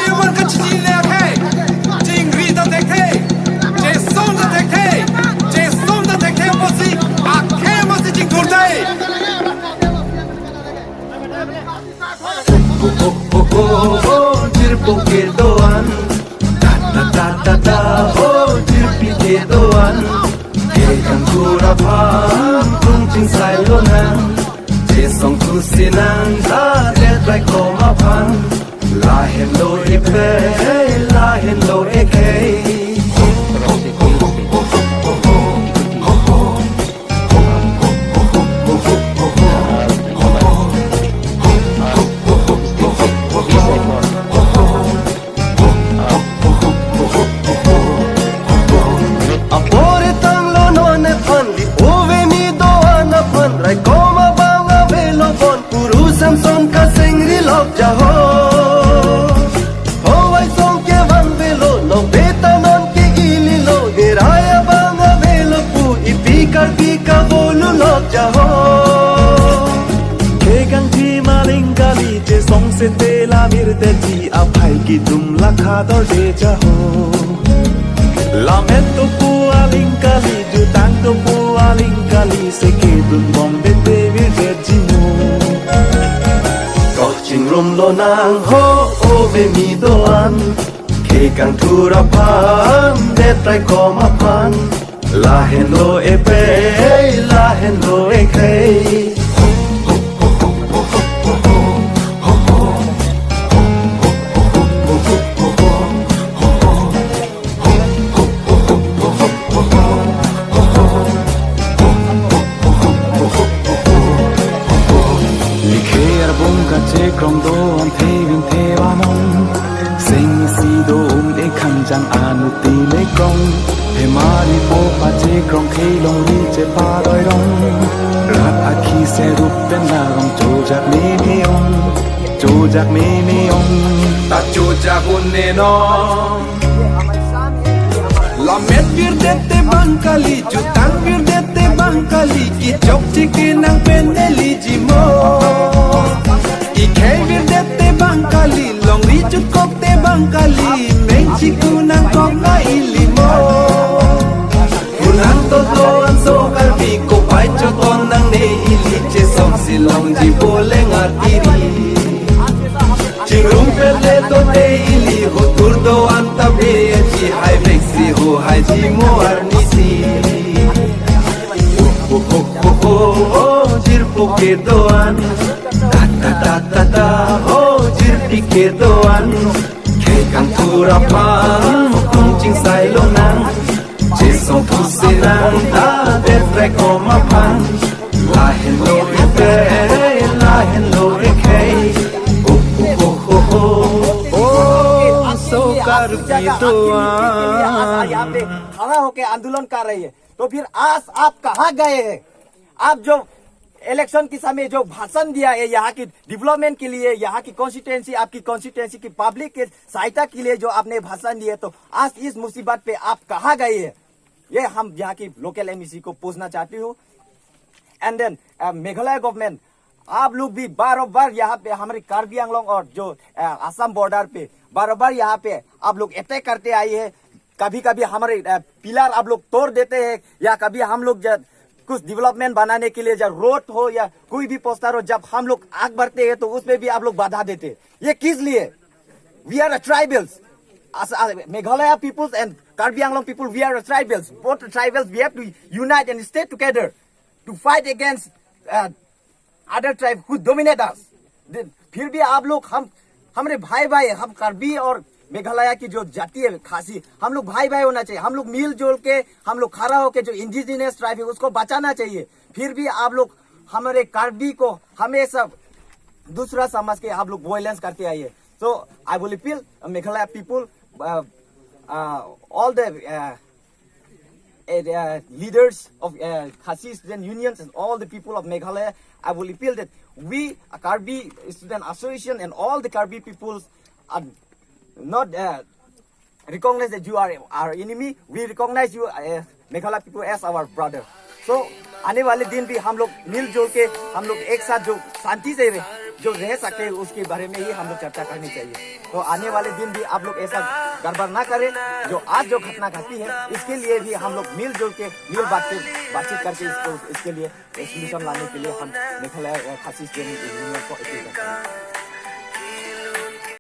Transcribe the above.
Human kecil le akhai, jingri da dekhe, Jason da dekhe, Jason da dekhe masi, akhai masi jing dhurtai. Jirpo ke doan, ta jirpi ke doan, ke kan pura pam, tung ching sai lo nang, Jason tu sinang ta dead like koma pan, la hello e pe, la hello e kei. Samson ka singri lok jaho ho vai song ke van velo no beta non ke ililo deraya banga velo pu ipikar pika bolu lok jaho ke gang ji maling kali je song se tela mirte ji aphai ki dum lakha dor de jaho lamet to pu aling kali ju tang to pu aling kali se ke dum bombe te vir de ji Ching rum lo nang ho o ve mi doan ke kang thura pan de trai ko ma pan la hen lo e pe la hen lo e kei krong do am the vin the wa mong sing si do e khang jang anu ti le krong he mari po pa che krong khei long ri che pa doi rong rat akhi se rup pen la rong cho jak me ong ta cho jak un ne no la met vir de te bankali ju tang vir de te bankali ki chok chiki nang pen li ji mo Ikei vir de te bankali long ri chut kok te bankali meng chiku nang kok na ilimo Kunang to do an so kalbi ko pai cho ton nang ne ili che som si long ji bole ngatiri Chingrum pele to te ili ho tur do an ta be chi hai vexi ho hai ji mo arnisi Jirpo ke doan ta ho jirpi ke doan ke kang thura pan tung ching sai lo nang che song thu se nang ta de tre ko ma pan la hen lo e pe la hen lo e kei so kar pi doan यहाँ पे खड़ा होके आंदोलन कर रही है तो फिर आज आप कहाँ गए हैं आप जो इलेक्शन के समय जो भाषण दिया है यहाँ की डेवलपमेंट के लिए यहाँ की कॉन्स्टिट्यूएंसी आपकी कॉन्स्टिट्यूएंसी की पब्लिक के सहायता के लिए जो आपने भाषण दिए तो आज इस मुसीबत पे आप कहाँ गए हैं ये हम यहाँ की लोकल एमईसी को पूछना चाहती हूँ एंड देन मेघालय गवर्नमेंट आप लोग भी बार यहाँ पे हमारे कार्बी आंगलोंग और जो असम बॉर्डर पे बार यहाँ पे आप लोग अटैक करते आए हैं कभी कभी हमारे पिलर आप लोग तोड़ देते हैं या कभी हम लोग कुछ डेवलपमेंट बनाने के लिए जब रोड हो या कोई भी पोस्टर हो जब हम लोग आग बढ़ते हैं तो उसमें भी आप लोग बाधा देते हैं ये किस लिए we are tribals Meghalaya peoples and Karbi Anglong people, we are tribals. Both tribals, we have to unite and stay together to fight against other tribes who dominate us. फिर भी आप लोग हमारे भाई भाई हम कार्बी और मेघालय की जो जाति है खासी हम लोग भाई भाई होना चाहिए हम लोग मिलजुल के हम लोग खड़ा होके जो इंडिजिनियस ट्राइब है उसको बचाना चाहिए फिर भी आप लोग हमारे कार्बी को हमेशा दूसरा समझ के आप लोग वायलेंस करते आइए So I will appeal Meghalaya people, all the leaders of Khasi student unions and all the people of Meghalaya. I will appeal that we, Karbi Student Association and all the Karbi peoples are not recognize that you are our enemy. We recognize you, Meghalaya people, as our brother. So आने वाले दिन भी हम लोग मिलजुल के हम लोग एक साथ जो शांति से जो रह सकते हैं उसके बारे में ही हम लोग चर्चा करनी चाहिए। तो आने वाले दिन भी आप लोग ऐसा गड़बड़ ना करें। जो आज जो घटना घटी है इसके लिए भी हम लोग मिलजुल के बातचीत करके इसके लिए सोल्यूशन लाने के लिए हम मेघालय खासी यूनियन को अपील करते हैं।